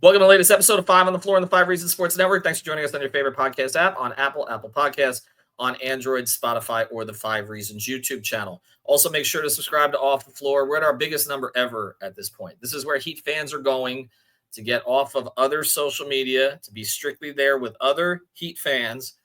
Welcome to the latest episode of 5 on the Floor on the 5 Reasons Sports Network. Thanks for joining us on your favorite podcast app, on Apple Podcasts, on Android, Spotify, or the 5 Reasons YouTube channel. Also, make sure to subscribe to Off the Floor. We're at our biggest number ever at this point. This is where Heat fans are going to get off of other social media, to be strictly there with other Heat fans,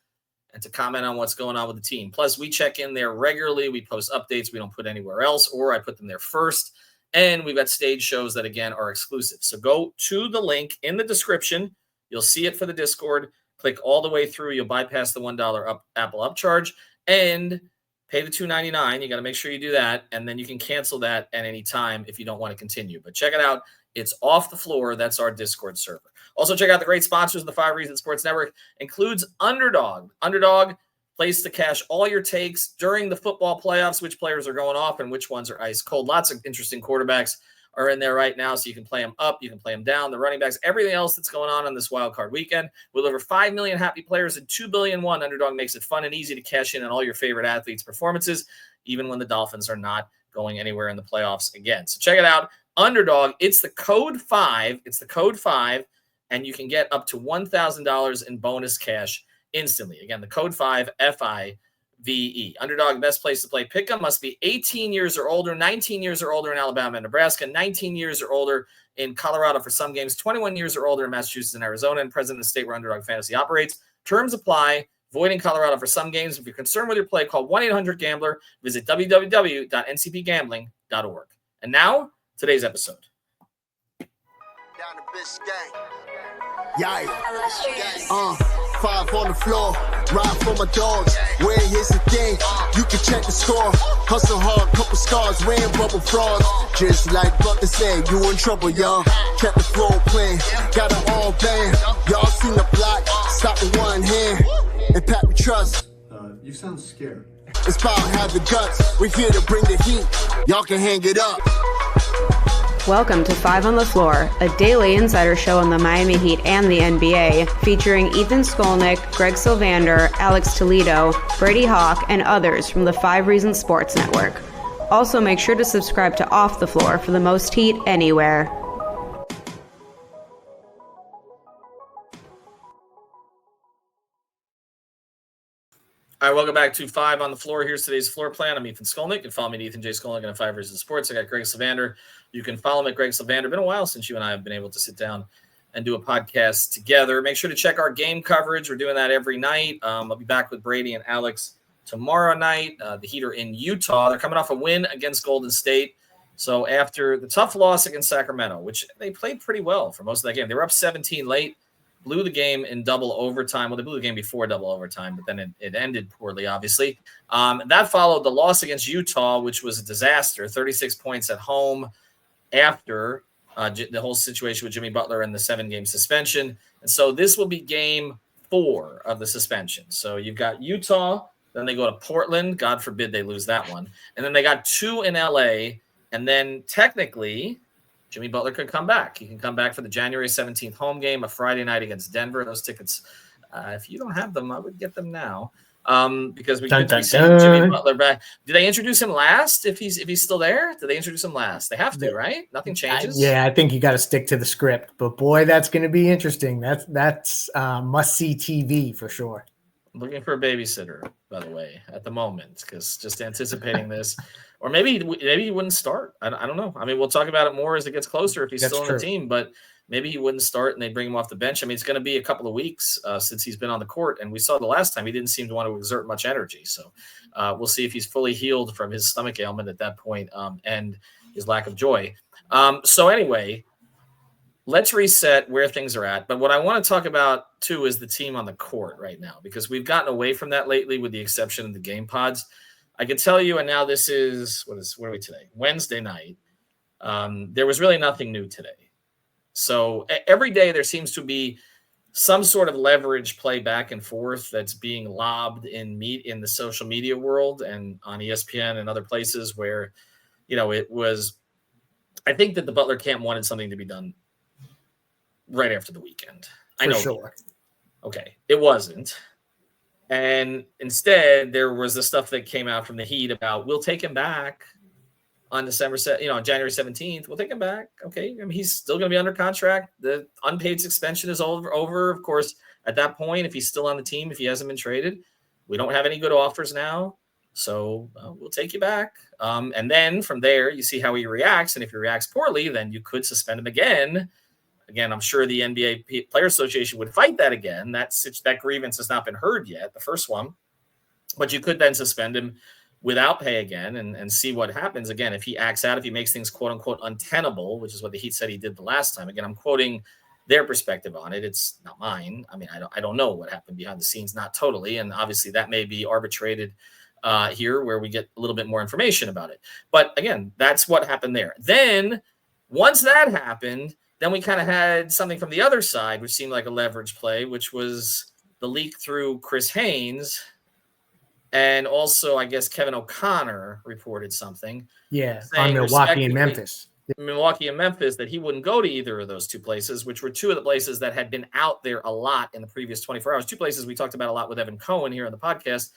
and to comment on what's going on with the team. Plus, we check in there regularly. We post updates we don't put anywhere else, or I put them there first. And we've got stage shows that, again, are exclusive. So go to the link in the description. You'll see it for the Discord. Click all the way through. You'll bypass the $1 Apple upcharge and pay the $2.99. You got to make sure you do that. And then you can cancel that at any time if you don't want to continue. But check it out. It's Off the Floor. That's our Discord server. Also, check out the great sponsors of the 5 Reasons Sports Network. Includes Underdog. Underdog, place to cash all your takes during the football playoffs, which players are going off and which ones are ice cold. Lots of interesting quarterbacks are in there right now, so you can play them up, you can play them down, the running backs, everything else that's going on this wild card weekend. With over 5 million happy players and 2 billion won, Underdog makes it fun and easy to cash in on all your favorite athletes' performances, even when the Dolphins are not going anywhere in the playoffs again. So check it out. Underdog, it's the code 5. It's the code 5, and you can get up to $1,000 in bonus cash instantly. Again, the code 5, FIVE. Underdog, best place to play pick'em. Must be 18 years or older, 19 years or older in Alabama and Nebraska, 19 years or older in Colorado for some games, 21 years or older in Massachusetts and Arizona, and present in the state where Underdog Fantasy operates. Terms apply. Void in Colorado for some games. If you're concerned with your play, call 1-800-GAMBLER. Visit www.ncpgambling.org. And now, today's episode. Down to Biscayne. Yikes. 5 on the floor, ride for my dogs. Where here's the thing, you can check the score. Hustle hard, couple scars, wearing bubble frogs. Just like Butler said, you in trouble, y'all. Kept the floor playing, got it all banned. Y'all seen the block, stop with one hand. And Pat, we trust. You sound scared. It's about have the guts, we're here to bring the heat. Y'all can hang it up. Welcome to 5 on the Floor, a daily insider show on the Miami Heat and the NBA, featuring Ethan Skolnick, Greg Sylvander, Alex Toledo, Brady Hawk, and others from the 5 Reasons Sports Network. Also, make sure to subscribe to Off the Floor for the most heat anywhere. All right, welcome back to 5 on the Floor. Here's today's floor plan. I'm Ethan Skolnick. You can follow me at Ethan J. Skolnick on 5 Reasons Sports. I got Greg Sylvander. You can follow him at Greg Sylvander. Been a while since you and I have been able to sit down and do a podcast together. Make sure to check our game coverage. We're doing that every night. I'll be back with Brady and Alex tomorrow night. The Heat are in Utah. They're coming off a win against Golden State. So after the tough loss against Sacramento, which they played pretty well for most of that game, they were up 17 late. Blew the game in double overtime. Well, they blew the game before double overtime, but then it ended poorly, obviously. That followed the loss against Utah, which was a disaster, 36 points at home after the whole situation with Jimmy Butler and the 7-game suspension. And so this will be game 4 of the suspension. So you've got Utah, then they go to Portland. God forbid they lose that one. And then they got 2 in L.A., and then technically – Jimmy Butler could come back. He can come back for the January 17th home game, a Friday night against Denver. Those tickets, if you don't have them, I would get them now because we could see Jimmy Butler back. Do they introduce him last if he's still there? Do they introduce him last? They have to, right? Nothing changes. Yeah, I think you got to stick to the script. But boy, that's going to be interesting. That's must-see TV for sure. I'm looking for a babysitter, by the way, at the moment, because just anticipating this. Or maybe he wouldn't start. I don't know. I mean, we'll talk about it more as it gets closer if he's still on the team. But maybe he wouldn't start and they bring him off the bench. I mean, it's going to be a couple of weeks since he's been on the court. And we saw the last time he didn't seem to want to exert much energy. So we'll see if he's fully healed from his stomach ailment at that point and his lack of joy. So anyway, let's reset where things are at. But what I want to talk about, too, is the team on the court right now, because we've gotten away from that lately with the exception of the game pods. I can tell you, and now this is, what are we today? Wednesday night. There was really nothing new today. So every day there seems to be some sort of leverage play back and forth that's being lobbed in the social media world and on ESPN and other places where, it was, I think that the Butler camp wanted something to be done right after the weekend. I know. Sure. Okay. It wasn't. And instead, there was the stuff that came out from the Heat about, we'll take him back. on January 17th, we'll take him back. Okay. I mean, he's still going to be under contract. The unpaid suspension is over. Of course, at that point, if he's still on the team, if he hasn't been traded, we don't have any good offers now. So we'll take you back. And then from there, you see how he reacts. And if he reacts poorly, then you could suspend him again. Again, I'm sure the NBA Player Association would fight that again. That grievance has not been heard yet, the first one. But you could then suspend him without pay again and see what happens. Again, if he acts out, if he makes things quote unquote untenable, which is what the Heat said he did the last time. Again, I'm quoting their perspective on it. It's not mine. I mean, I don't know what happened behind the scenes, not totally. And obviously that may be arbitrated here where we get a little bit more information about it. But again, that's what happened there. Then once that happened, then we kind of had something from the other side, which seemed like a leverage play, which was the leak through Chris Haynes. And also, I guess Kevin O'Connor reported something. Yeah, on Milwaukee and Memphis. Milwaukee and Memphis, that he wouldn't go to either of those two places, which were two of the places that had been out there a lot in the previous 24 hours. Two places we talked about a lot with Evan Cohen here on the podcast,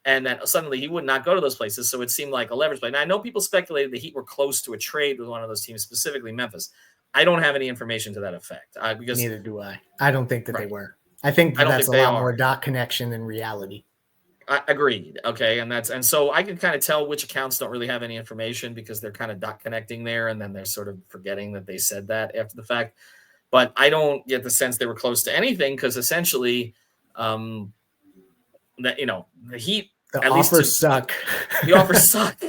and that suddenly he would not go to those places. So it seemed like a leverage play. Now, I know people speculated the Heat were close to a trade with one of those teams, specifically Memphis. I don't have any information to that effect. Because neither do I. I don't think that they were. I think that's a lot more dot connection than reality. Agreed. Okay. And so I can kind of tell which accounts don't really have any information because they're kind of dot connecting there. And then they're sort of forgetting that they said that after the fact. But I don't get the sense they were close to anything because essentially that, the Heat, the offers suck. The offers suck.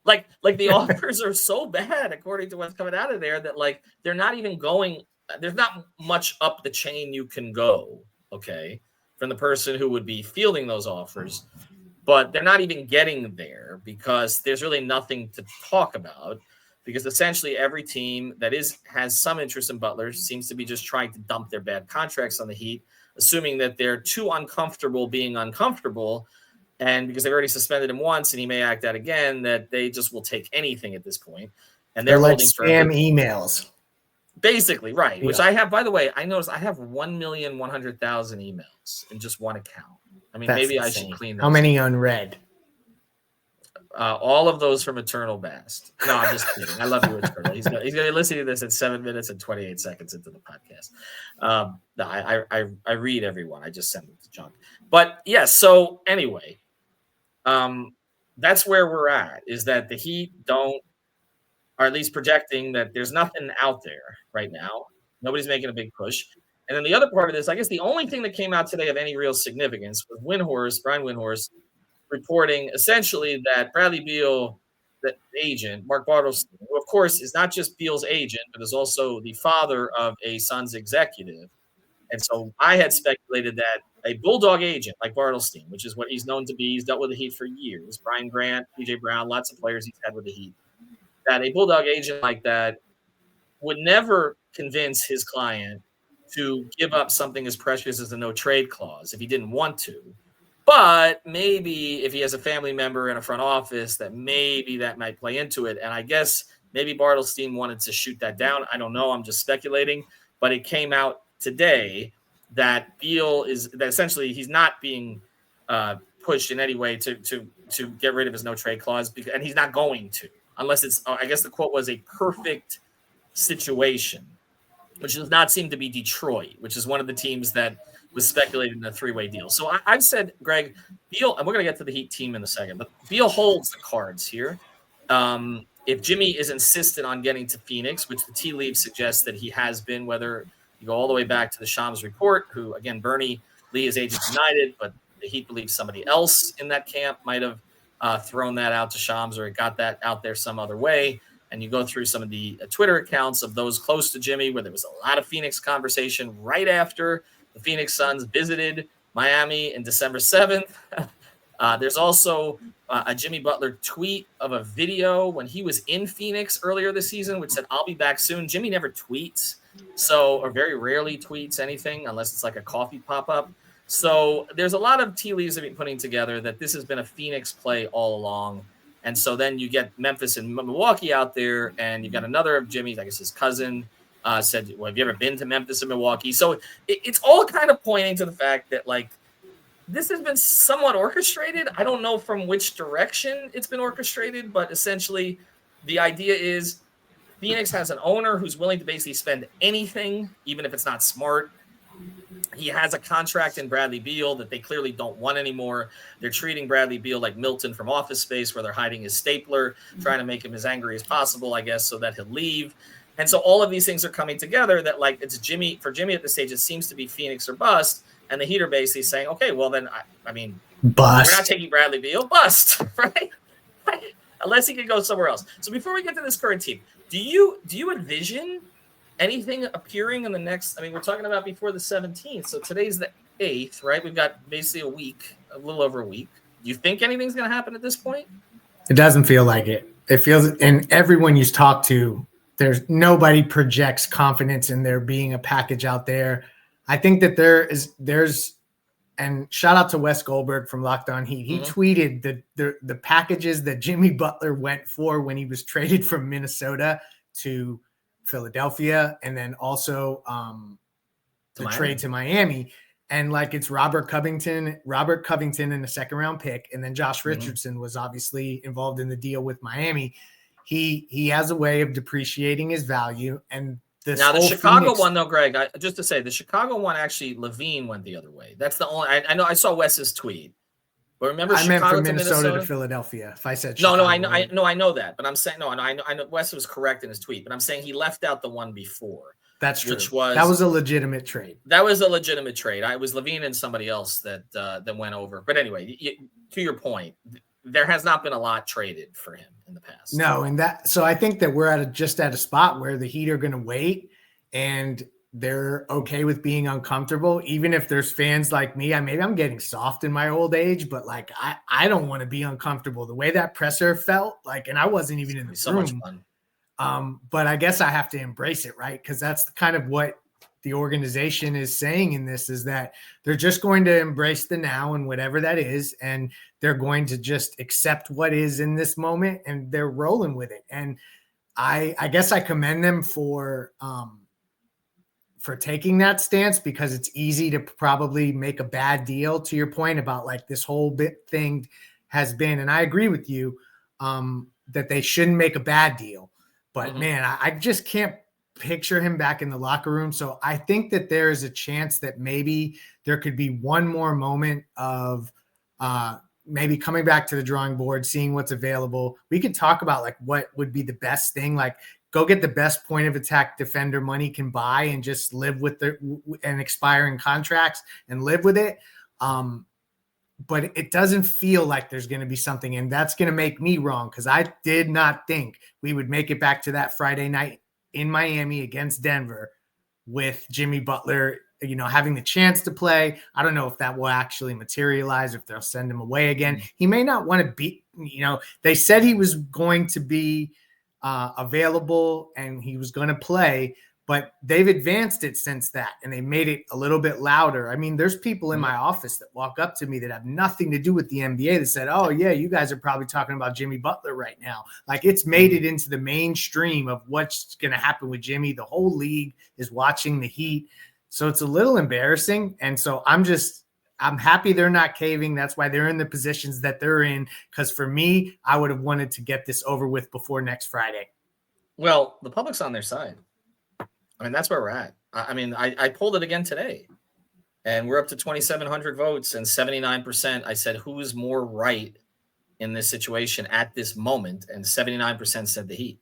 Like the offers are so bad, according to what's coming out of there, that like, they're not even going, there's not much up the chain you can go. Okay. From the person who would be fielding those offers, but they're not even getting there because there's really nothing to talk about because essentially every team that has some interest in Butler seems to be just trying to dump their bad contracts on the Heat, assuming that they're too uncomfortable being uncomfortable. And because they've already suspended him once and he may act out again, that they just will take anything at this point. And they're like spam emails. Basically, right. Yeah. Which I have, by the way, I noticed I have 1,100,000 emails in just one account. I mean, maybe insane. I should clean those. How many unread? All of those from Eternal Bast. No, I'm just kidding. I love you, Eternal. He's going to be listening to this at 7 minutes and 28 seconds into the podcast. No, I read everyone. I just send them to junk. But yeah, so anyway, that's where we're at, is that the Heat are at least projecting that there's nothing out there right now. Nobody's making a big push. And then the other part of this, I guess the only thing that came out today of any real significance was Brian Windhorst, reporting essentially that Bradley Beal, the agent, Mark Bartlestein, who of course is not just Beal's agent, but is also the father of a Suns executive. And so I had speculated that a Bulldog agent like Bartlestein, which is what he's known to be, he's dealt with the Heat for years, Brian Grant, PJ Brown, lots of players he's had with the Heat, that a Bulldog agent like that would never convince his client to give up something as precious as a no-trade clause if he didn't want to. But maybe if he has a family member in a front office, that maybe that might play into it. And I guess maybe Bartlestein wanted to shoot that down. I don't know. I'm just speculating. But it came out today that Beal that essentially he's not being pushed in any way to get rid of his no-trade clause, and he's not going to. Unless it's, I guess the quote was, a perfect situation, which does not seem to be Detroit, which is one of the teams that was speculated in a three-way deal. So I've said, Greg, Beal, and we're going to get to the Heat team in a second, but Beal holds the cards here. If Jimmy is insistent on getting to Phoenix, which the tea leaves suggests that he has been, whether you go all the way back to the Shams report, who, again, Bernie Lee is agent united, but the Heat believes somebody else in that camp might have thrown that out to Shams or got that out there some other way. And you go through some of the Twitter accounts of those close to Jimmy, where there was a lot of Phoenix conversation right after the Phoenix Suns visited Miami in December 7th. There's also a Jimmy Butler tweet of a video when he was in Phoenix earlier this season, which said, "I'll be back soon." Jimmy never tweets, or very rarely tweets anything unless it's like a coffee pop-up. So there's a lot of tea leaves that have been putting together that this has been a Phoenix play all along. And so then you get Memphis and Milwaukee out there, and you've got another of Jimmy's, I guess his cousin, said, "Well, have you ever been to Memphis and Milwaukee?" So it's all kind of pointing to the fact that, like, this has been somewhat orchestrated. I don't know from which direction it's been orchestrated, but essentially the idea is Phoenix has an owner who's willing to basically spend anything, even if it's not smart. He has a contract in Bradley Beal that they clearly don't want anymore. They're treating Bradley Beal like Milton from Office Space, where they're hiding his stapler, trying to make him as angry as possible, I guess, so that he'll leave. And so all of these things are coming together that, like, it's Jimmy at this stage, it seems to be Phoenix or bust. And the Heat are basically saying, okay, well then, I mean, bust. We're not taking Bradley Beal, bust, right? Unless he could go somewhere else. So before we get to this current team, do you envision anything appearing in the next? I mean, we're talking about before the 17th, so today's the 8th, right? We've got basically a week, a little over a week. Do you think anything's going to happen at this point? It doesn't feel like it. It feels, and everyone you talk to, there's nobody projects confidence in there being a package out there. I think that there's, and shout out to Wes Goldberg from Locked On Heat. He tweeted the packages that Jimmy Butler went for when he was traded from Minnesota to Philadelphia, and then also the trade to Miami. And like, it's Robert Covington in the second round pick, and then Josh Richardson was obviously involved in the deal with Miami. He has a way of depreciating his value. And now the Chicago one, though, Greg, just to say, the Chicago one, actually, Levine went the other way. That's the only. I know I saw Wes's tweet, but remember, I meant from Minnesota to Philadelphia. If I said Chicago, I know that, but I'm saying I know Wes was correct in his tweet, but I'm saying he left out the one before. That's true. That was a legitimate trade. That was a legitimate trade. It was Levine and somebody else that went over. But anyway, to your point, there has not been a lot traded for him in the past. No, and so I think that we're at a spot where the Heat are going to wait, and they're okay with being uncomfortable, even if there's fans like me. Maybe I'm getting soft in my old age, but like I don't want to be uncomfortable. The way that presser felt, like, and I wasn't even in the so room. Much fun. But I guess I have to embrace it, right? Because that's kind of what the organization is saying in this, is that they're just going to embrace the now and whatever that is, and they're going to just accept what is in this moment, and they're rolling with it. And I guess I commend them for taking that stance, because it's easy to probably make a bad deal, to your point about like this whole bit thing has been, and I agree with you that they shouldn't make a bad deal. But man, I just can't picture him back in the locker room. So I think that there is a chance that maybe there could be one more moment of maybe coming back to the drawing board, seeing what's available. We could talk about like what would be the best thing, like go get the best point of attack defender money can buy and just live with and expiring contracts and live with it. But it doesn't feel like there's going to be something, and that's going to make me wrong, because I did not think we would make it back to that Friday night in Miami against Denver with Jimmy Butler, having the chance to play. I don't know if that will actually materialize, if they'll send him away again. He may not want to be, they said he was going to be available and he was going to play, but they've advanced it since that, and they made it a little bit louder. I mean, there's people in my office that walk up to me that have nothing to do with the NBA that said, oh yeah, you guys are probably talking about Jimmy Butler right now. Like, it's made it into the mainstream of what's going to happen with Jimmy. The whole league is watching the Heat. So it's a little embarrassing. And so I'm happy they're not caving. That's why they're in the positions that they're in. Because for me, I would have wanted to get this over with before next Friday. Well, the public's on their side. I mean, that's where we're at. I mean, I pulled it again today, and we're up to 2,700 votes, and 79%. I said, who's more right in this situation at this moment? And 79% said the Heat.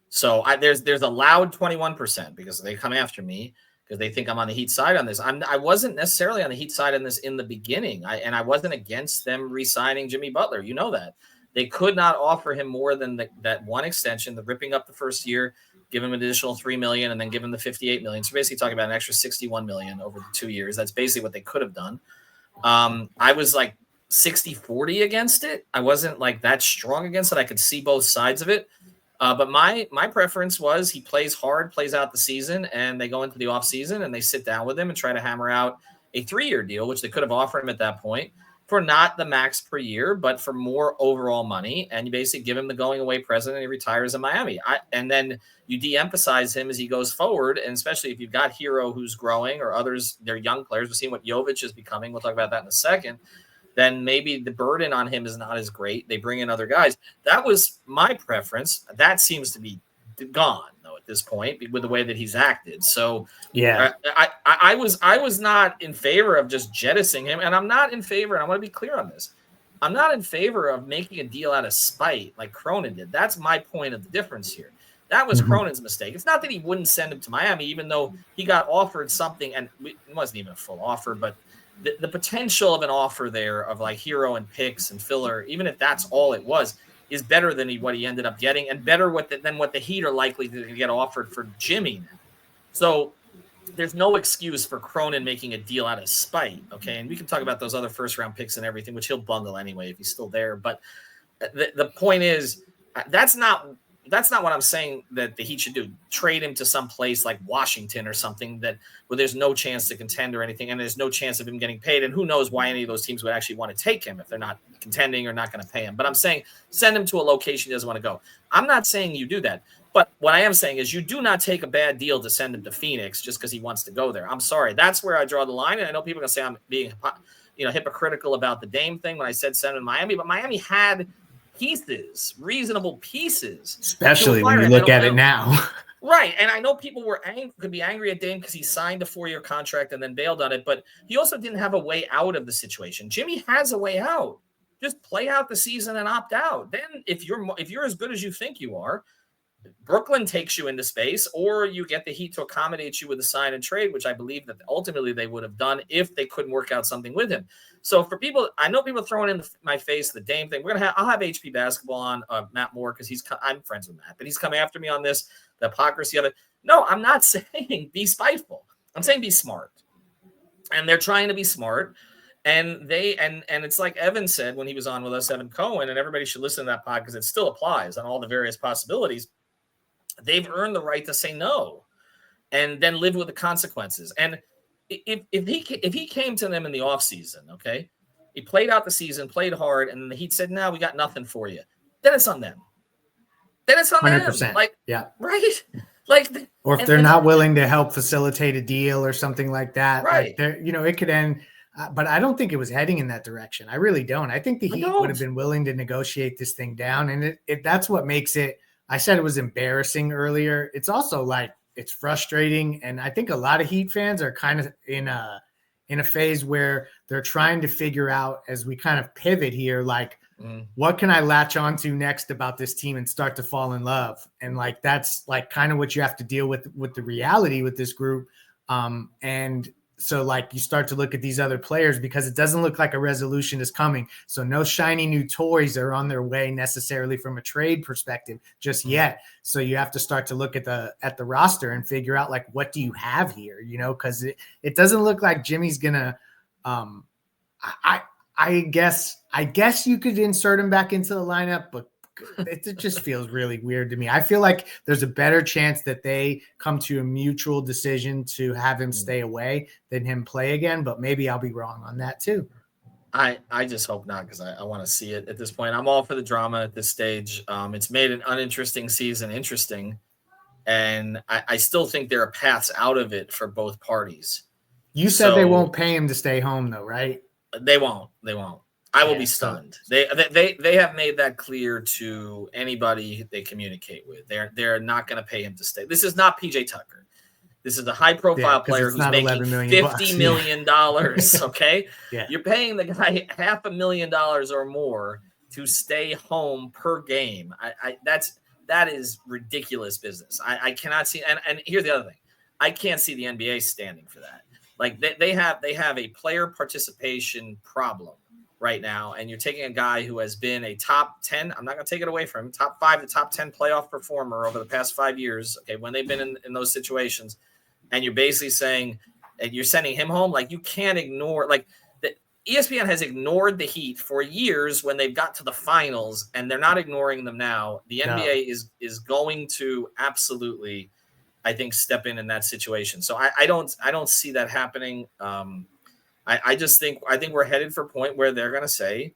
So there's a loud 21%, because they come after me because they think I'm on the Heat side on this. I wasn't necessarily on the Heat side on this in the beginning. I wasn't against them re-signing Jimmy Butler. You know that. They could not offer him more than that one extension, the ripping up the first year, give him an additional $3 million, and then give him the $58 million. So basically talking about an extra $61 million over the 2 years. That's basically what they could have done. I was like 60-40 against it. I wasn't like that strong against it. I could see both sides of it. But my preference was he plays hard, plays out the season, and they go into the offseason and they sit down with him and try to hammer out a 3-year deal, which they could have offered him at that point, for not the max per year, but for more overall money. And you basically give him the going away present, and he retires in Miami. And then you de-emphasize him as he goes forward. And especially if you've got Hero who's growing, or others, they're young players. We're seeing what Jovic is becoming. We'll talk about that in a second. then maybe the burden on him is not as great. They bring in other guys. That was my preference. That seems to be gone though at this point with the way that he's acted. So yeah, I was not in favor of just jettisoning him, and I'm not in favor. And I want to be clear on this. I'm not in favor of making a deal out of spite like Cronin did. That's my point of the difference here. That was Cronin's mistake. It's not that he wouldn't send him to Miami, even though he got offered something, and it wasn't even a full offer, but the potential of an offer there of like hero and picks and filler, even if that's all it was, is better than what he ended up getting, and better than what the Heat are likely to get offered for Jimmy now. So there's no excuse for Cronin making a deal out of spite, okay? And we can talk about those other first-round picks and everything, which he'll bundle anyway if he's still there. But the point is, that's not what I'm saying that the Heat should do. Trade him to some place like Washington or something where there's no chance to contend or anything, and there's no chance of him getting paid. And who knows why any of those teams would actually want to take him if they're not contending or not going to pay him. But I'm saying send him to a location he doesn't want to go. I'm not saying you do that. But what I am saying is you do not take a bad deal to send him to Phoenix just because he wants to go there. I'm sorry. That's where I draw the line. And I know people are going to say I'm being hypocritical about the Dame thing when I said send him to Miami. But Miami had pieces, reasonable pieces. Especially when you look at it now. Right. And I know people could be angry at Dame because he signed a 4-year contract and then bailed on it. But he also didn't have a way out of the situation. Jimmy has a way out. Just play out the season and opt out. Then if you're as good as you think you are, Brooklyn takes you into space, or you get the Heat to accommodate you with a sign and trade, which I believe that ultimately they would have done if they couldn't work out something with him. So for people, I know people throwing in my face the Dame thing. I'll have HP Basketball on Matt Moore because I'm friends with Matt, but he's come after me on this, the hypocrisy of it. No, I'm not saying be spiteful. I'm saying be smart, and they're trying to be smart. And it's like Evan said when he was on with us, Evan Cohen, and everybody should listen to that pod because it still applies on all the various possibilities. They've earned the right to say no and then live with the consequences. And if he came to them in the offseason, okay, he played out the season, played hard, and the Heat said, no, we got nothing for you. Then it's on them. Then it's on 100%. them. Like, yeah. Right? Like, or if they're not willing to help facilitate a deal or something like that, right. Like it could end. But I don't think it was heading in that direction. I really don't. I think the Heat would have been willing to negotiate this thing down. And that's what makes it. I said it was embarrassing earlier. It's also like it's frustrating. And I think a lot of Heat fans are kind of in a phase where they're trying to figure out, as we kind of pivot here, like, what can I latch onto next about this team and start to fall in love? And like, that's like kind of what you have to deal with the reality with this group. And so like you start to look at these other players because it doesn't look like a resolution is coming. So no shiny new toys are on their way necessarily from a trade perspective just yet. So you have to start to look at the roster and figure out like, what do you have here? Because it doesn't look like Jimmy's gonna. I guess you could insert him back into the lineup, but it just feels really weird to me. I feel like there's a better chance that they come to a mutual decision to have him stay away than him play again, but maybe I'll be wrong on that too. I just hope not, because I want to see it at this point. I'm all for the drama at this stage. It's made an uninteresting season interesting, and I still think there are paths out of it for both parties. You said they won't pay him to stay home though, right? They won't. I will be stunned. They have made that clear to anybody they communicate with. They're not going to pay him to stay. This is not PJ Tucker. This is a high profile player who's making $50 million. Okay. Yeah. You're paying the guy $500,000 or more to stay home per game. That is ridiculous business. I cannot see. And here's the other thing. I can't see the NBA standing for that. Like they have a player participation problem right now, and you're taking a guy who has been a top 10, I'm not going to take it away from him, top 5 to top 10 playoff performer over the past 5 years, okay, when they've been in those situations, and you're basically saying, and you're sending him home, like you can't ignore, like the ESPN has ignored the Heat for years when they've got to the finals, and they're not ignoring them now. The NBA is going to absolutely, I think, step in that situation. So I don't see that happening. I think we're headed for a point where they're going to say,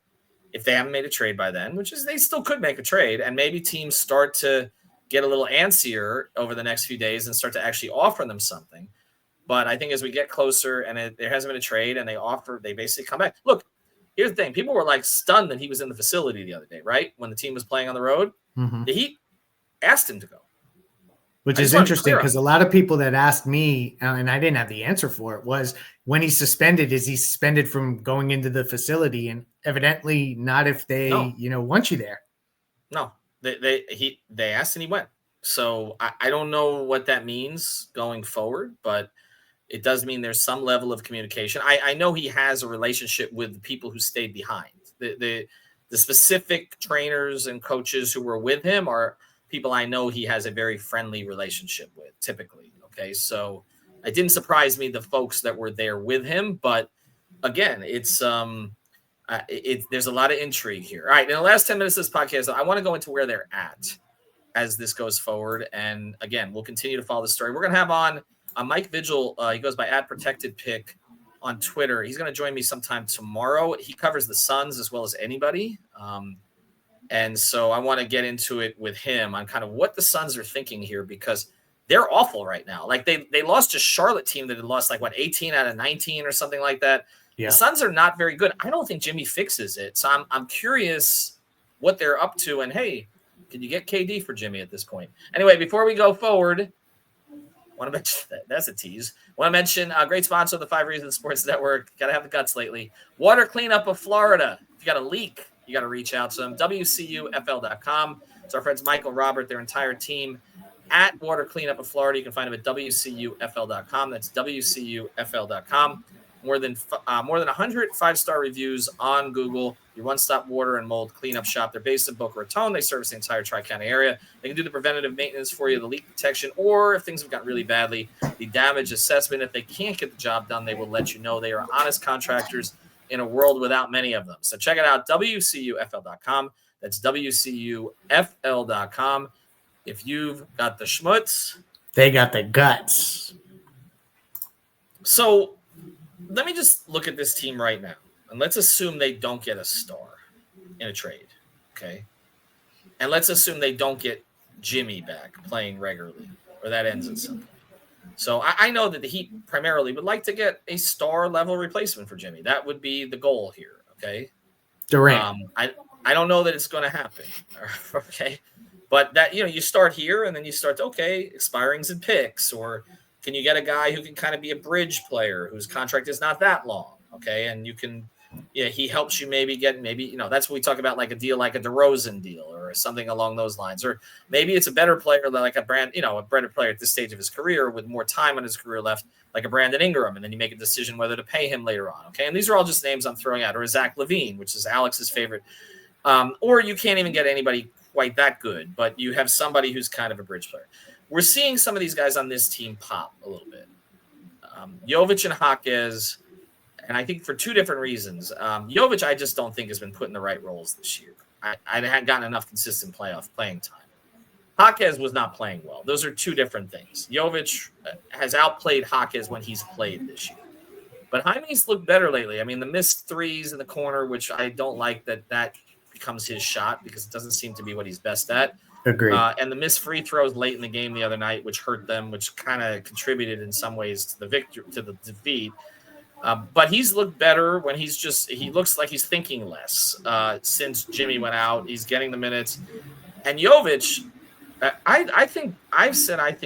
if they haven't made a trade by then, which is they still could make a trade, and maybe teams start to get a little antsier over the next few days and start to actually offer them something. But I think as we get closer and there hasn't been a trade and they basically come back. Look, here's the thing. People were like stunned that he was in the facility the other day, right? When the team was playing on the road. Mm-hmm. The Heat asked him to go. Which is interesting because a lot of people that asked me, and I didn't have the answer for it, was when he's suspended, is he suspended from going into the facility? And evidently not if they, want you there. No, they asked and he went. So I don't know what that means going forward, but it does mean there's some level of communication. I know he has a relationship with the people who stayed behind. The specific trainers and coaches who were with him are people I know he has a very friendly relationship with, typically. Okay, so it didn't surprise me the folks that were there with him, but again, there's a lot of intrigue here. All right, in the last 10 minutes of this podcast, I want to go into where they're at as this goes forward, and again, we'll continue to follow the story. We're going to have on Mike Vigil. He goes by @ProtectedPick on Twitter. He's going to join me sometime tomorrow. He covers the Suns as well as anybody. And so I want to get into it with him on kind of what the Suns are thinking here, because they're awful right now. Like they lost to Charlotte team that had lost 18 out of 19 or something like that. Yeah. The Suns are not very good. I don't think Jimmy fixes it. So I'm curious what they're up to. And hey, can you get KD for Jimmy at this point? Anyway, before we go forward, want to mention that's a tease. Want to mention a great sponsor of the 5 Reasons Sports Network. Got to have the guts lately. Water Cleanup of Florida. If you got a leak, you got to reach out to them. WCUFL.com. It's our friends Michael, Robert, their entire team at Water Cleanup of Florida. You can find them at WCUFL.com. That's WCUFL.com. More than 100 5-star reviews on Google. Your one-stop water and mold cleanup shop. They're based in Boca Raton. They service the entire Tri-County area. They can do the preventative maintenance for you, the leak protection, or if things have gotten really badly, the damage assessment. If they can't get the job done, they will let you know. They are honest contractors in a world without many of them. So check it out, WCUFL.com. That's WCUFL.com. If you've got the schmutz, they got the guts. So let me just look at this team right now, and let's assume they don't get a star in a trade, okay? And let's assume they don't get Jimmy back playing regularly, or that ends at some point. So I know that the Heat primarily would like to get a star-level replacement for Jimmy. That would be the goal here, okay? Durant. I don't know that it's going to happen, okay? But that, you start here, and then you start, expirings and picks, or can you get a guy who can kind of be a bridge player whose contract is not that long, okay? And you can, he helps you maybe that's what we talk about, like a deal like a DeRozan deal or something along those lines. Or maybe it's a better player, like a better player at this stage of his career with more time on his career left, like a Brandon Ingram, and then you make a decision whether to pay him later on, okay? And these are all just names I'm throwing out. Or a Zach LaVine, which is Alex's favorite. Or you can't even get anybody quite that good, but you have somebody who's kind of a bridge player. We're seeing some of these guys on this team pop a little bit. Jovic and Jaquez, and I think for two different reasons. Jovic, I just don't think has been put in the right roles this year. I hadn't gotten enough consistent playoff playing time. Jaquez was not playing well. Those are two different things. Jovic has outplayed Jaquez when he's played this year. But Jaime's looked better lately. I mean, the missed threes in the corner, which I don't like that becomes his shot because it doesn't seem to be what he's best at. Agreed. And the missed free throws late in the game the other night, which hurt them, which kind of contributed in some ways to the defeat. But he's looked better when he looks like he's thinking less since Jimmy went out. He's getting the minutes. And Jovic, I think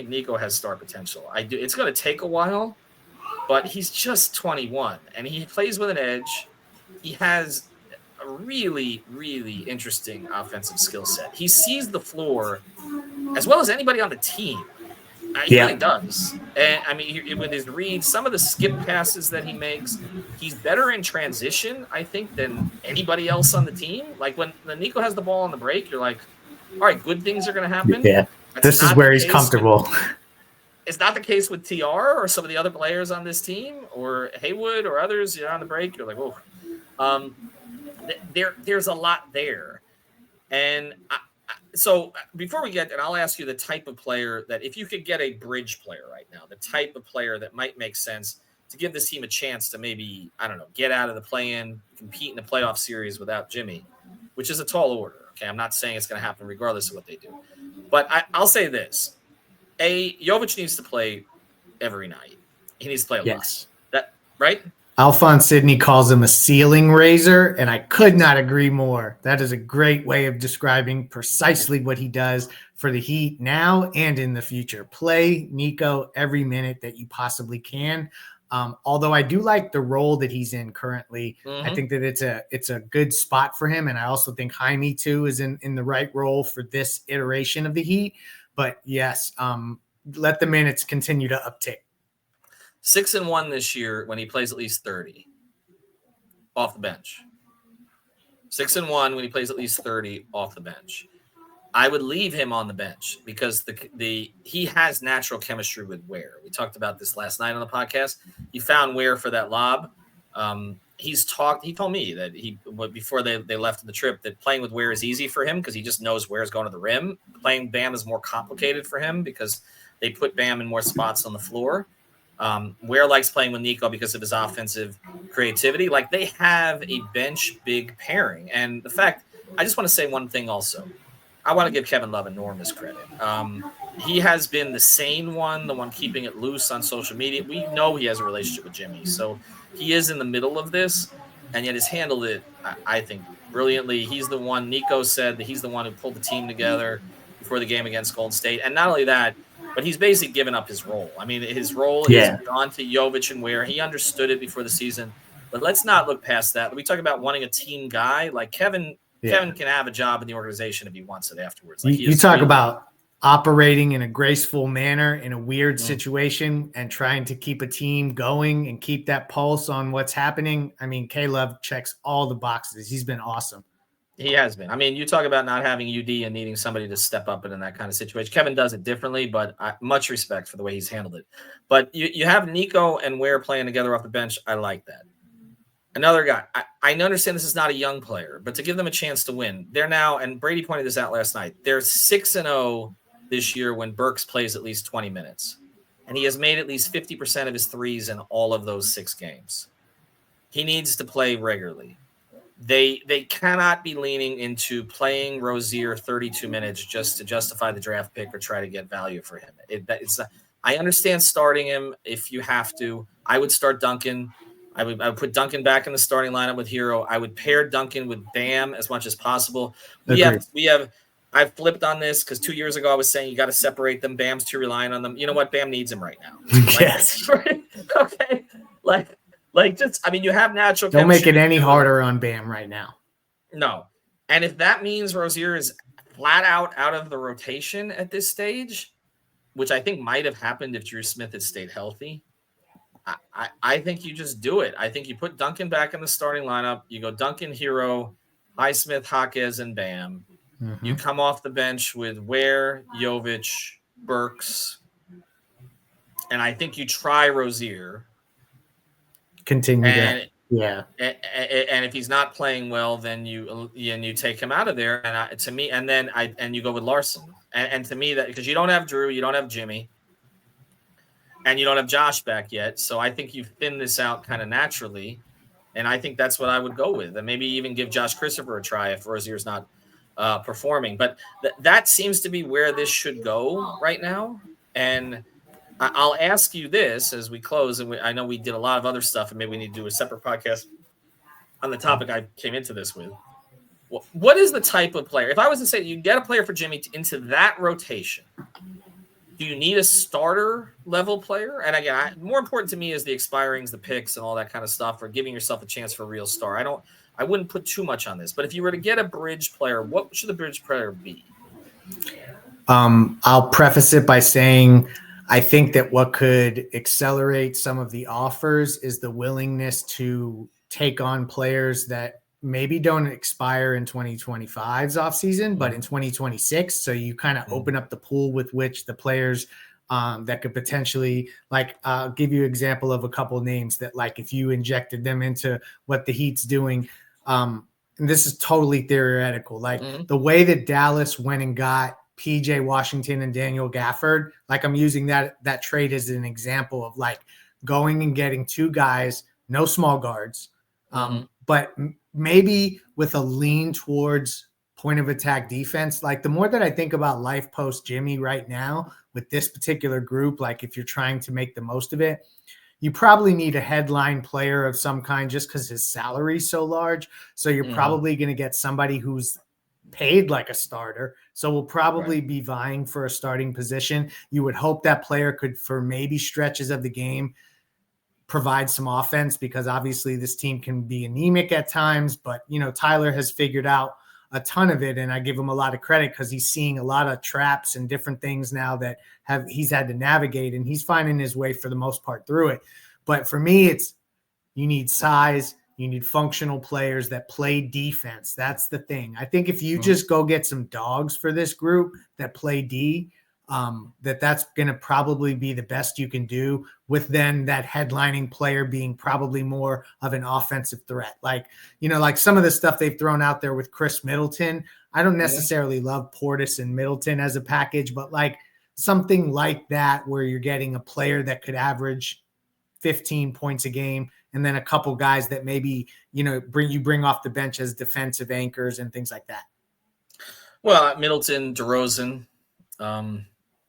Nico has star potential. I do. It's going to take a while, but he's just 21 and he plays with an edge. He has a really, really interesting offensive skill set. He sees the floor as well as anybody on the team. He really does. And I mean, with his reads, some of the skip passes that he makes, he's better in transition, I think, than anybody else on the team. Like when Nico has the ball on the break, you're like, all right, good things are going to happen. Yeah, this is where he's comfortable. It's not the case with TR or some of the other players on this team or Haywood or others. You're on the break, you're like, whoa. There's a lot there. And so before we get, and I'll ask you the type of player that if you could get a bridge player right now, the type of player that might make sense to give this team a chance to maybe, I don't know, get out of the play-in, compete in the playoff series without Jimmy, which is a tall order. Okay, I'm not saying it's going to happen regardless of what they do. But I'll say this. Jovic needs to play every night. He needs to play a lot. That, right? Alphonse Sidney calls him a ceiling raiser, and I could not agree more. That is a great way of describing precisely what he does for the Heat now and in the future. Play Nico every minute that you possibly can. Although I do like the role that he's in currently. I think that it's a good spot for him, and I also think Jaime too is in the right role for this iteration of the Heat. But yes, let the minutes continue to uptick. 6-1 this year when he plays at least 30 off the bench. 6-1 when he plays at least 30 off the bench. I would leave him on the bench because he has natural chemistry with Ware. We talked about this last night on the podcast. He found Ware for that lob. He told me that before they left the trip that playing with Ware is easy for him because he just knows Ware's going to the rim. Playing Bam is more complicated for him because they put Bam in more spots on the floor. Ware likes playing with Nico because of his offensive creativity. Like, they have a bench big pairing. And the fact, I just want to say one thing also. I want to give Kevin Love enormous credit. He has been the sane one, the one keeping it loose on social media. We know he has a relationship with Jimmy, so he is in the middle of this, and yet has handled it, I think, brilliantly. He's the one, Nico said that he's the one who pulled the team together before the game against Golden State. And not only that, but he's basically given up his role. I mean, his role is gone to Jovic and Ware. He understood it before the season. But let's not look past that. We talk about wanting a team guy. Like, Kevin can have a job in the organization if he wants it afterwards. Like, you talk about operating in a graceful manner in a weird situation and trying to keep a team going and keep that pulse on what's happening. I mean, K-Love checks all the boxes. He's been awesome. He has been. I mean, you talk about not having UD and needing somebody to step up in that kind of situation. Kevin does it differently, but much respect for the way he's handled it. But you have Nico and Ware playing together off the bench. I like that. Another guy. I understand this is not a young player, but to give them a chance to win, they're now, and Brady pointed this out last night, they're 6-0 this year when Burks plays at least 20 minutes. And he has made at least 50% of his threes in all of those 6 games. He needs to play regularly. They cannot be leaning into playing Rozier 32 minutes just to justify the draft pick or try to get value for him. I understand starting him if you have to. I would start Duncan. I would put Duncan back in the starting lineup with Hero. I would pair Duncan with Bam as much as possible. I've flipped on this because 2 years ago I was saying you got to separate them. Bam's too reliant on them. You know what? Bam needs him right now. Yes. Okay. You have natural chemistry. Don't make it any harder on Bam right now. No. And if that means Rozier is flat out of the rotation at this stage, which I think might have happened if Drew Smith had stayed healthy, I think you just do it. I think you put Duncan back in the starting lineup. You go Duncan, Hero, Highsmith, Jaquez, and Bam. Mm-hmm. You come off the bench with Ware, Jovic, Burks, and I think you try Rozier. Continue and if he's not playing well, then you take him out of there. And you go with Larson. And to me, that because you don't have Drew, you don't have Jimmy, and you don't have Josh back yet. So I think you thin this out kind of naturally, and I think that's what I would go with, and maybe even give Josh Christopher a try if Rozier's not performing. But that seems to be where this should go right now. And I'll ask you this as we close, and I know we did a lot of other stuff, and maybe we need to do a separate podcast on the topic I came into this with. What is the type of player? If I was to say you get a player for Jimmy into that rotation, do you need a starter level player? And again, more important to me is the expirings, the picks, and all that kind of stuff, or giving yourself a chance for a real star. I wouldn't put too much on this, but if you were to get a bridge player, what should the bridge player be? I'll preface it by saying I think that what could accelerate some of the offers is the willingness to take on players that maybe don't expire in 2025's offseason, but in 2026. So you kind of open up the pool with which the players that could potentially, like, I'll give you an example of a couple of names that, like, if you injected them into what the Heat's doing, and this is totally theoretical, like the way that Dallas went and got PJ Washington and Daniel Gafford, like I'm using that trade as an example of like going and getting 2 guys, no small guards, but maybe with a lean towards point of attack defense. Like the more that I think about life post Jimmy right now with this particular group, like if you're trying to make the most of it, you probably need a headline player of some kind just because his salary is so large. So you're probably going to get somebody who's paid like a starter. So we'll probably be vying for a starting position. You would hope that player could, for maybe stretches of the game, provide some offense, because obviously this team can be anemic at times, but Tyler has figured out a ton of it, and I give him a lot of credit because he's seeing a lot of traps and different things now that he's had to navigate, and he's finding his way for the most part through it. But for me, it's you need size, you need functional players that play defense. That's the thing. I think if you just go get some dogs for this group that play D, that's going to probably be the best you can do, with then that headlining player being probably more of an offensive threat. Like some of the stuff they've thrown out there with Chris Middleton. I don't necessarily love Portis and Middleton as a package, but like something like that where you're getting a player that could average 15 points a game, and then a couple guys that maybe, bring off the bench as defensive anchors and things like that. Well, Middleton, DeRozan.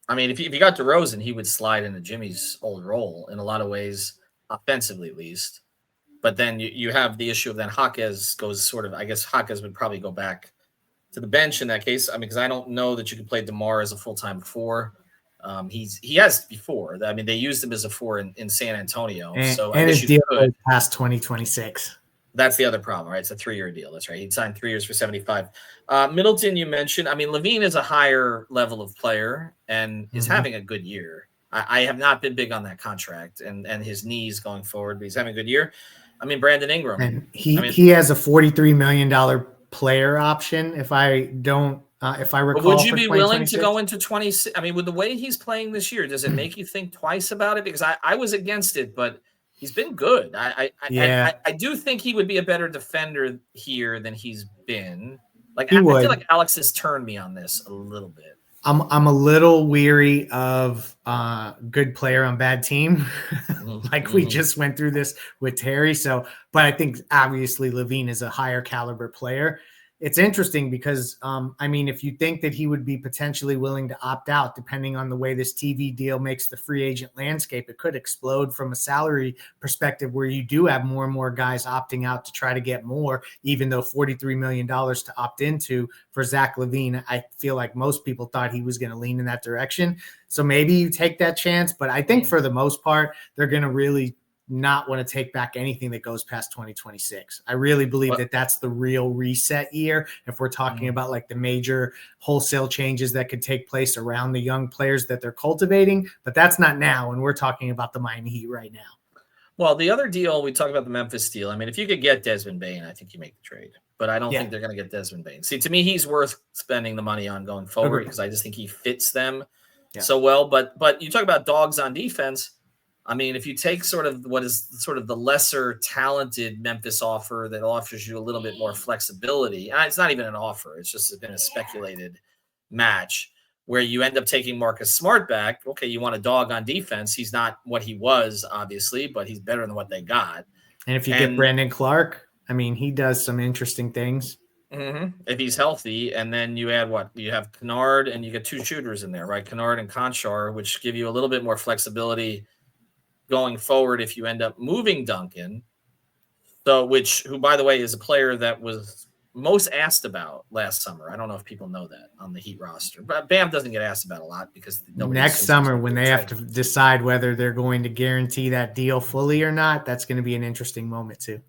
If you got DeRozan, he would slide into Jimmy's old role in a lot of ways, offensively at least. But then you have the issue of then Jaquez goes sort of, I guess Jaquez would probably go back to the bench in that case. Because I don't know that you could play DeMar as a full-time 4. He has before. They used him as a 4 in San Antonio. And his deal goes past 2026. That's the other problem, right? It's a 3-year deal. That's right. He signed 3 years for 75. Middleton, you mentioned. Levine is a higher level of player and is having a good year. I have not been big on that contract and his knees going forward, but he's having a good year. Brandon Ingram. And he has a $43 million player option. If I recall, would you be willing to go into 26? With the way he's playing this year, does it make you think twice about it? Because I was against it, but he's been good. I do think he would be a better defender here than he's been. I feel like Alex has turned me on this a little bit. I'm a little weary of good player on bad team. We just went through this with Terry. But I think obviously Levine is a higher caliber player. It's interesting because, if you think that he would be potentially willing to opt out, depending on the way this TV deal makes the free agent landscape, it could explode from a salary perspective where you do have more and more guys opting out to try to get more, even though $43 million to opt into for Zach LaVine. I feel like most people thought he was going to lean in that direction. So maybe you take that chance, but I think for the most part, they're going to really not want to take back anything that goes past 2026. I really believe that that's the real reset year. If we're talking about the major wholesale changes that could take place around the young players that they're cultivating, but that's not now. And we're talking about the Miami Heat right now. Well, the other deal, we talked about the Memphis deal. If you could get Desmond Bane, I think you make the trade, but I don't think they're going to get Desmond Bane. See, to me, he's worth spending the money on going forward because I just think he fits them so well. But you talk about dogs on defense. If you take sort of what is sort of the lesser talented Memphis offer that offers you a little bit more flexibility, and it's not even an offer, it's just been a speculated match where you end up taking Marcus Smart back. Okay, you want a dog on defense. He's not what he was, obviously, but he's better than what they got. And if you get Brandon Clark, he does some interesting things. If he's healthy, and then you add you have Kennard, and you get 2 shooters in there, right? Kennard and Conchar, which give you a little bit more flexibility going forward if you end up moving Duncan, who by the way is a player that was most asked about last summer. I don't know if people know that on the Heat roster, but Bam doesn't get asked about a lot because next summer when they have to decide whether they're going to guarantee that deal fully or not, that's going to be an interesting moment too.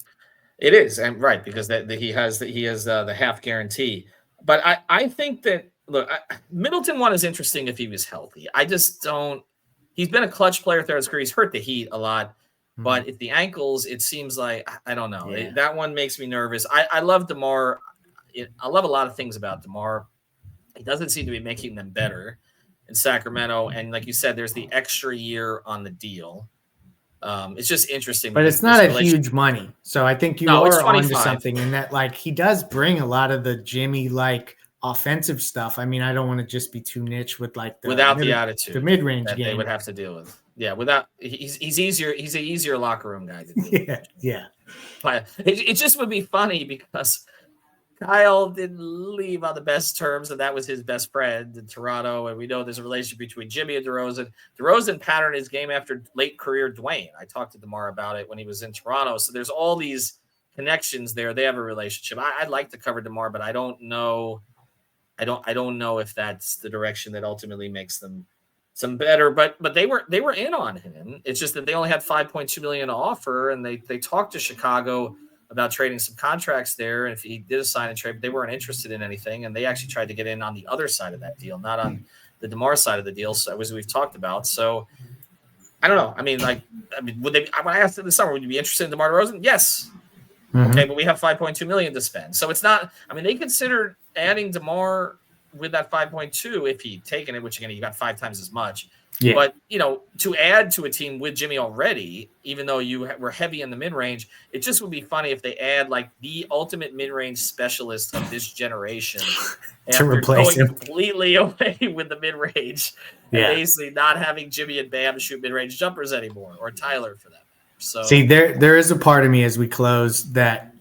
It is, and right, because he has the half guarantee. But I think that Middleton one is interesting if he was healthy. I just don't. He's been a clutch player throughout his career. He's hurt the Heat a lot, but at the ankles, it seems like, I don't know. Yeah. That one makes me nervous. I love DeMar. I love a lot of things about DeMar. He doesn't seem to be making them better in Sacramento. And like you said, there's the extra year on the deal. It's just interesting. But it's not a huge money. So I think you are onto something in that, he does bring a lot of the Jimmy, offensive stuff. I don't want to just be too niche with without the attitude, the mid-range game they would have to deal with. Yeah, without he's easier. He's an easier locker room guy to deal with. Yeah. But it just would be funny because Kyle didn't leave on the best terms, and that was his best friend in Toronto. And we know there's a relationship between Jimmy and DeRozan. DeRozan patterned his game after late career Dwayne. I talked to DeMar about it when he was in Toronto. So there's all these connections there. They have a relationship. I'd like to cover DeMar, but I don't know. I don't know if that's the direction that ultimately makes them some better. But they were in on him. It's just that they only had $5.2 million to offer, and they talked to Chicago about trading some contracts there. And if he did a sign and trade, but they weren't interested in anything. And they actually tried to get in on the other side of that deal, not on the DeMar side of the deal. So as we've talked about. So I don't know. I mean, would they, when I asked them this summer, would you be interested in DeMar DeRozan? Yes. Mm-hmm. Okay. But we have $5.2 million to spend. So it's not, I mean, they considered adding DeMar with that 5.2 if he'd taken it, which again, you got 5 times as much. Yeah. But, to add to a team with Jimmy already, even though you were heavy in the mid-range, it just would be funny if they add like the ultimate mid-range specialist of this generation to replace him completely away with the mid-range and basically not having Jimmy and Bam shoot mid-range jumpers anymore, or Tyler for that matter. So see, there is a part of me as we close that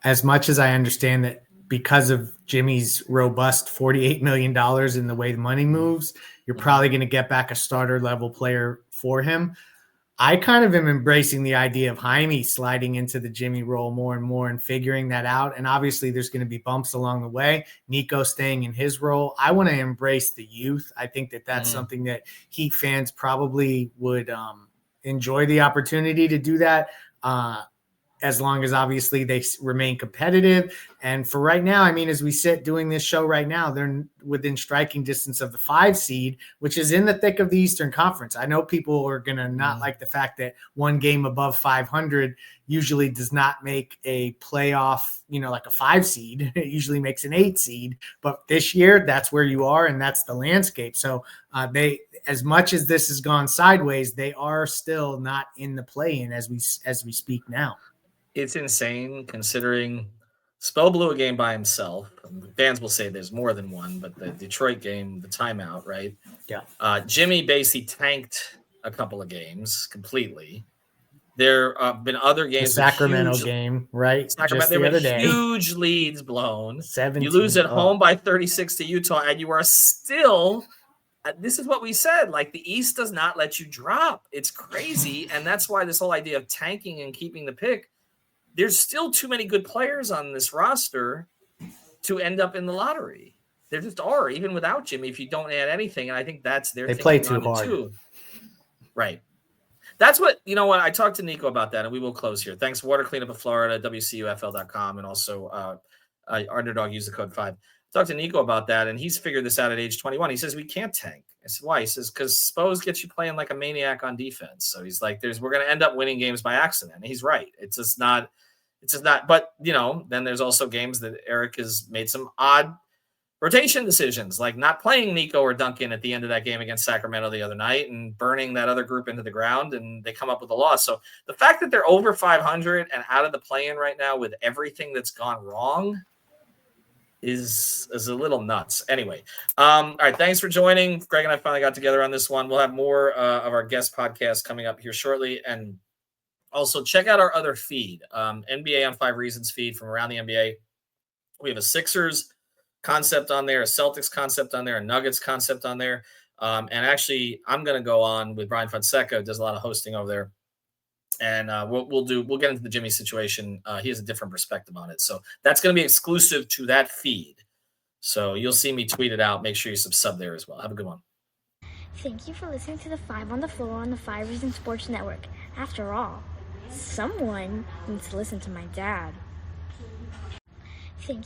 as much as I understand that because of Jimmy's robust $48 million in the way the money moves, you're probably going to get back a starter level player for him. I kind of am embracing the idea of Jaime sliding into the Jimmy role more and more and figuring that out. And obviously there's going to be bumps along the way. Nico staying in his role. I want to embrace the youth. I think that that's something that Heat fans probably would enjoy the opportunity to do that. As long as obviously they remain competitive. And for right now, I mean, as we sit doing this show right now, they're within striking distance of the 5 seed, which is in the thick of the Eastern Conference. I know people are going to not like the fact that one game above 500 usually does not make a playoff, like a 5 seed. It usually makes an 8 seed. But this year, that's where you are, and that's the landscape. So they, as much as this has gone sideways, they are still not in the play-in as we speak now. It's insane considering Spo blew a game by himself. Fans will say there's more than one, but the Detroit game, the timeout, right? Yeah. Jimmy basically tanked a couple of games completely. There have been other games. The Sacramento game, right? Sacramento, there were huge leads blown. 17. You lose at home by 36 to Utah, and you are still – this is what we said. Like, the East does not let you drop. It's crazy, and that's why this whole idea of tanking and keeping the pick – there's still too many good players on this roster to end up in the lottery. There just are, even without Jimmy, if you don't add anything. And I think that's their they play too hard. Too. Right. That's what, I talked to Nico about that, and we will close here. Thanks, Water Cleanup of Florida, WCUFL.com, and also Underdog, use the code 5. Talked to Nico about that, and he's figured this out at age 21. He says, we can't tank. I said, why? He says, because Spose gets you playing like a maniac on defense. So he's like, we're going to end up winning games by accident. And he's right. It's just not, but then there's also games that Eric has made some odd rotation decisions, like not playing Nico or Duncan at the end of that game against Sacramento the other night and burning that other group into the ground, and they come up with a loss. So the fact that they're over 500 and out of the play-in right now with everything that's gone wrong is a little nuts. Anyway, all right, thanks for joining. Greg and I finally got together on this one. We'll have more of our guest podcasts coming up here shortly, and also check out our other feed, NBA on 5 Reasons feed from around the NBA. We have a Sixers concept on there, a Celtics concept on there, a Nuggets concept on there, and actually I'm going to go on with Brian Fonseca, who does a lot of hosting over there. And we'll get into the Jimmy situation. He has a different perspective on it. So that's going to be exclusive to that feed. So you'll see me tweet it out. Make sure you sub there as well. Have a good one. Thank you for listening to the 5 on the Floor on the 5 Reasons Sports Network. After all, someone needs to listen to my dad. Thank you.